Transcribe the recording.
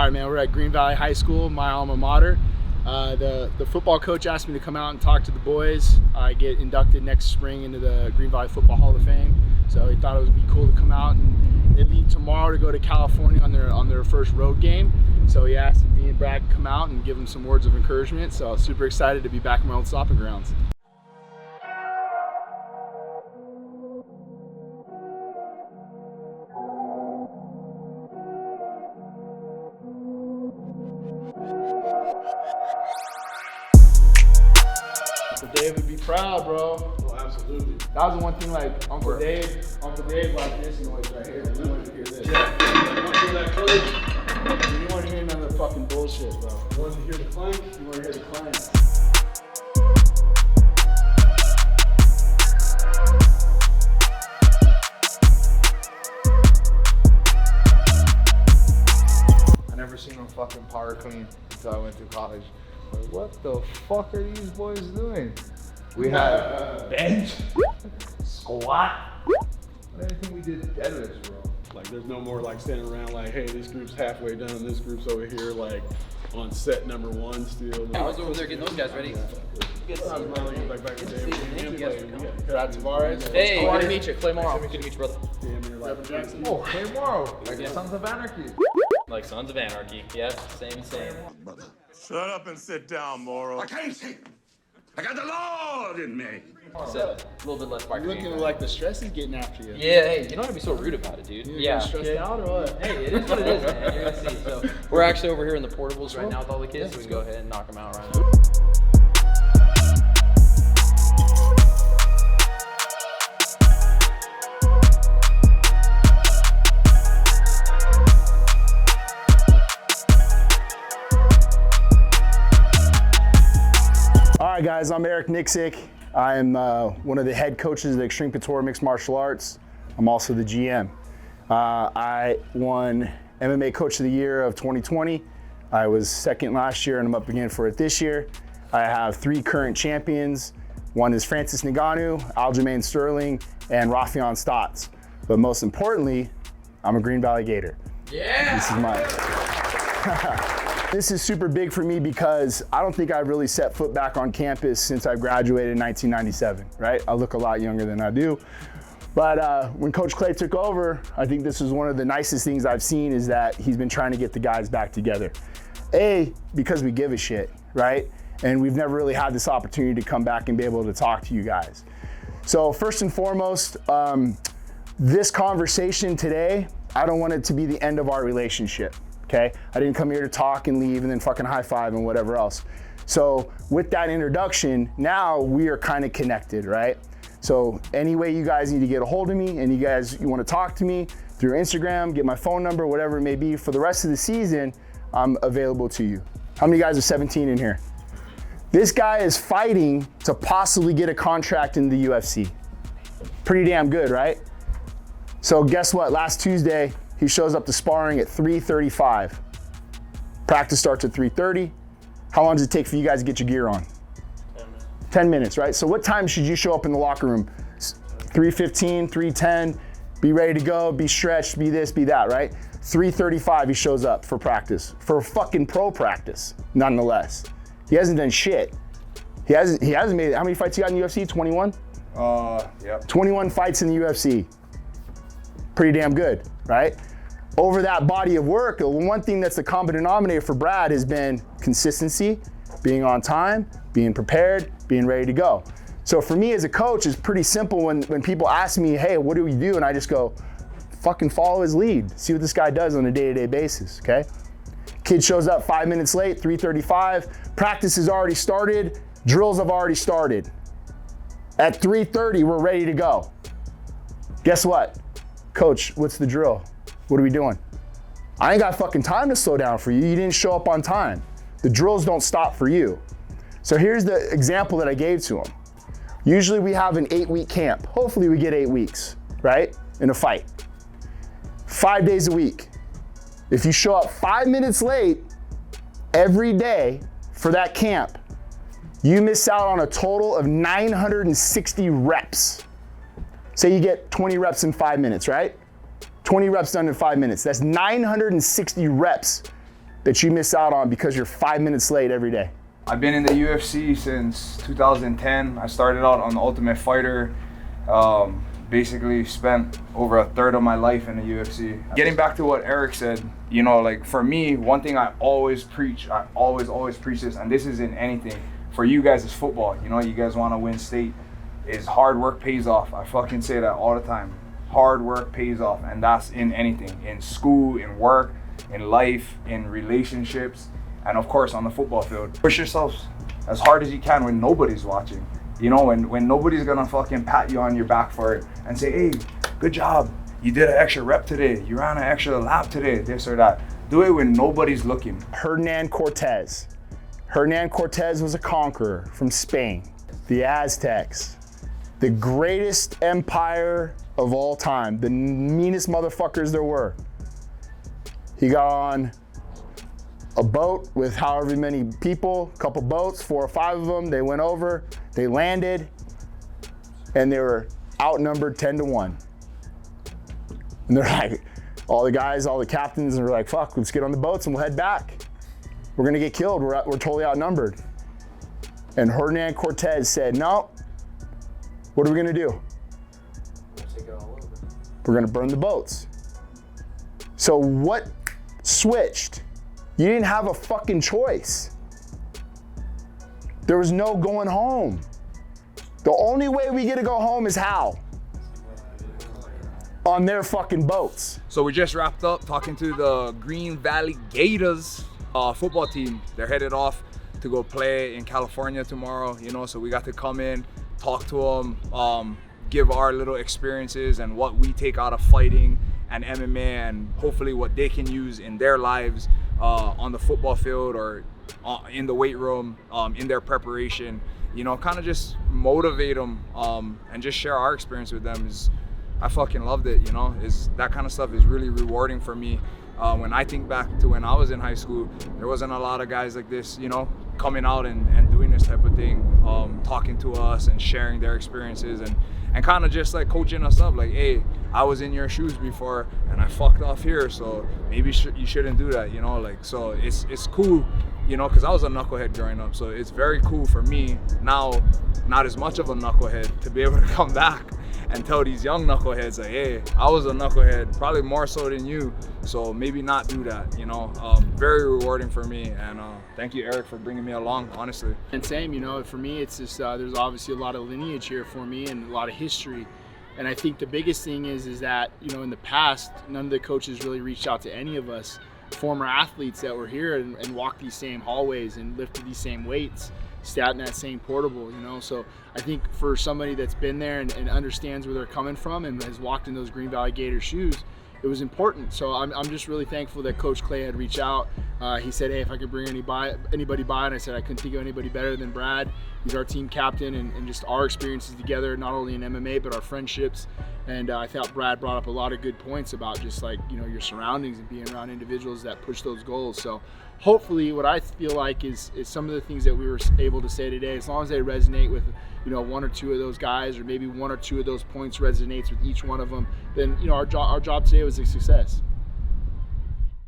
right, man, we're at Green Valley High School, my alma mater. The football coach asked me to come out and talk to the boys. I get inducted next spring into the Green Valley Football Hall of Fame. So he thought it would be cool to come out, and they leave tomorrow to go to California on their first road game. So he asked me and Brad to come out and give them some words of encouragement. So super excited to be back in my old stomping grounds. Uncle Dave would be proud, bro. Oh, absolutely. That was the one thing, like Uncle Dave like this noise right here. You want to hear this? Yeah. Want to hear that clank? You want to hear none of the fucking bullshit, bro. You want to hear the clank? You want to hear the clank? I never seen them fucking power clean until I went to college. Like, what the fuck are these boys doing? We had bench, squat. Anything we did deadlifts, bro. Like, there's no more like standing around like, hey, this group's halfway done, this group's over here like on set number 1 still. I was over there getting those guys ready. Good to see you, man. Like back in the day, Thank you. Brad Tavares. Hey, good to meet you. Clay Mauro. Good to meet you, brother. damn near like Jackson. Oh, hey, Mauro, like the Sons of Anarchy. Like Sons of Anarchy. Yeah, same. Shut up and sit down, Mauro. I can't see. I got the Lord in me. So, a little bit less spark. Looking like the stress is getting after you. Yeah, hey, you don't have to be so rude about it, dude. You're Yeah. stressed out or what? Hey, it is what it is, man. You're gonna see. So, we're actually over here in the portables right now with all the kids, so we can go ahead and knock them out right now. All right, guys, I'm Nicksick. I'm one of the head coaches of the Extreme Couture Mixed Martial Arts. I'm also the GM. I won MMA Coach of the Year of 2020. I was second last year, and I'm up again for it this year. I have 3 current champions. One is Francis Ngannou, Aljamain Sterling, and Rafion Stotts. But most importantly, I'm a Green Valley Gator. Yeah! This is mine. This is super big for me because I don't think I've really set foot back on campus since I graduated in 1997, right? I look a lot younger than I do. But when Coach Clay took over, I think this was one of the nicest things I've seen is that he's been trying to get the guys back together. A, because we give a shit, right? And we've never really had this opportunity to come back and be able to talk to you guys. So first and foremost, this conversation today, I don't want it to be the end of our relationship. Okay, I didn't come here to talk and leave and then fucking high five and whatever else. So with that introduction, now we are kind of connected, right? So any way you guys need to get a hold of me and you want to talk to me through Instagram, get my phone number, whatever it may be, for the rest of the season, I'm available to you. How many guys are 17 in here? This guy is fighting to possibly get a contract in the UFC. Pretty damn good, right? So guess what? Last Tuesday, he shows up to sparring at 3:35. Practice starts at 3:30. How long does it take for you guys to get your gear on? 10 minutes, right? So what time should you show up in the locker room? 3:15, 3:10, be ready to go, be stretched, be this, be that, right? 3:35 he shows up for practice, for fucking pro practice, nonetheless. He hasn't done shit. He hasn't made it. How many fights he got in the UFC? 21? Yep. 21 fights in the UFC. Pretty damn good, right? Over that body of work, the one thing that's the common denominator for Brad has been consistency, being on time, being prepared, being ready to go. So for me as a coach, it's pretty simple when people ask me, hey, what do we do? And I just go, fucking follow his lead. See what this guy does on a day-to-day basis, okay? Kid shows up 5 minutes late, 3:35. Practice has already started. Drills have already started. At 3:30, we're ready to go. Guess what? Coach, what's the drill? What are we doing? I ain't got fucking time to slow down for you. You didn't show up on time. The drills don't stop for you. So here's the example that I gave to him. Usually we have an 8-week camp. Hopefully we get 8 weeks, right? In a fight. 5 days a week. If you show up 5 minutes late every day for that camp, you miss out on a total of 960 reps. Say you get 20 reps in 5 minutes, right? 20 reps done in 5 minutes. That's 960 reps that you miss out on because you're 5 minutes late every day? I've been in the UFC since 2010. I started out on The Ultimate Fighter. Basically spent over a third of my life in the UFC. Getting back to what Eric said, you know, like for me, one thing I always preach, I always preach this, and this is in anything. For you guys, it's football. You know, you guys want to win state, is hard work pays off. I fucking say that all the time. Hard work pays off, and that's in anything. In school, in work, in life, in relationships, and of course on the football field. Push yourselves as hard as you can when nobody's watching. You know, when nobody's gonna fucking pat you on your back for it and say, hey, good job. You did an extra rep today. You ran an extra lap today, this or that. Do it when nobody's looking. Hernan Cortez. Hernan Cortez was a conqueror from Spain. The Aztecs, the greatest empire of all time, the meanest motherfuckers there were. He got on a boat with however many people, a couple boats, 4 or 5 of them. They went over, they landed, and they were outnumbered 10-1. And they're like, all the guys, all the captains, and we're like, fuck, let's get on the boats and we'll head back. We're gonna get killed, we're totally outnumbered. And Hernan Cortez said, no, what are we gonna do? We're gonna burn the boats. So what switched? You didn't have a fucking choice. There was no going home. The only way we get to go home is how? On their fucking boats. So we just wrapped up talking to the Green Valley Gators football team. They're headed off to go play in California tomorrow, you know, so we got to come in, talk to them, give our little experiences and what we take out of fighting and MMA, and hopefully what they can use in their lives on the football field or in the weight room, in their preparation, you know, kind of just motivate them and just share our experience with them. I fucking loved it, you know, that kind of stuff is really rewarding for me. When I think back to when I was in high school, there wasn't a lot of guys like this, you know, coming out and doing this type of thing, talking to us and sharing their experiences and kind of just like coaching us up, like, hey, I was in your shoes before and I fucked off here, so maybe you shouldn't do that, you know, like, so it's cool, you know, because I was a knucklehead growing up, so it's very cool for me now, not as much of a knucklehead, to be able to come back and tell these young knuckleheads, like, hey, I was a knucklehead, probably more so than you, so maybe not do that, you know. Very rewarding for me, and thank you, Eric, for bringing me along, honestly. And same, you know, for me, it's just, there's obviously a lot of lineage here for me and a lot of history. And I think the biggest thing is that, you know, in the past, none of the coaches really reached out to any of us former athletes that were here and walked these same hallways and lifted these same weights, sat in that same portable, you know. So I think for somebody that's been there and understands where they're coming from and has walked in those Green Valley Gators shoes, it was important. So I'm just really thankful that Coach Clay had reached out. He said, hey, if I could bring anybody by, and I said I couldn't think of anybody better than Brad. He's our team captain, and just our experiences together, not only in MMA, but our friendships. And I thought Brad brought up a lot of good points about just like, you know, your surroundings and being around individuals that push those goals. So hopefully what I feel like is some of the things that we were able to say today, as long as they resonate with, you know, 1 or 2 of those guys, or maybe 1 or 2 of those points resonates with each one of them, then, you know, our job today was a success.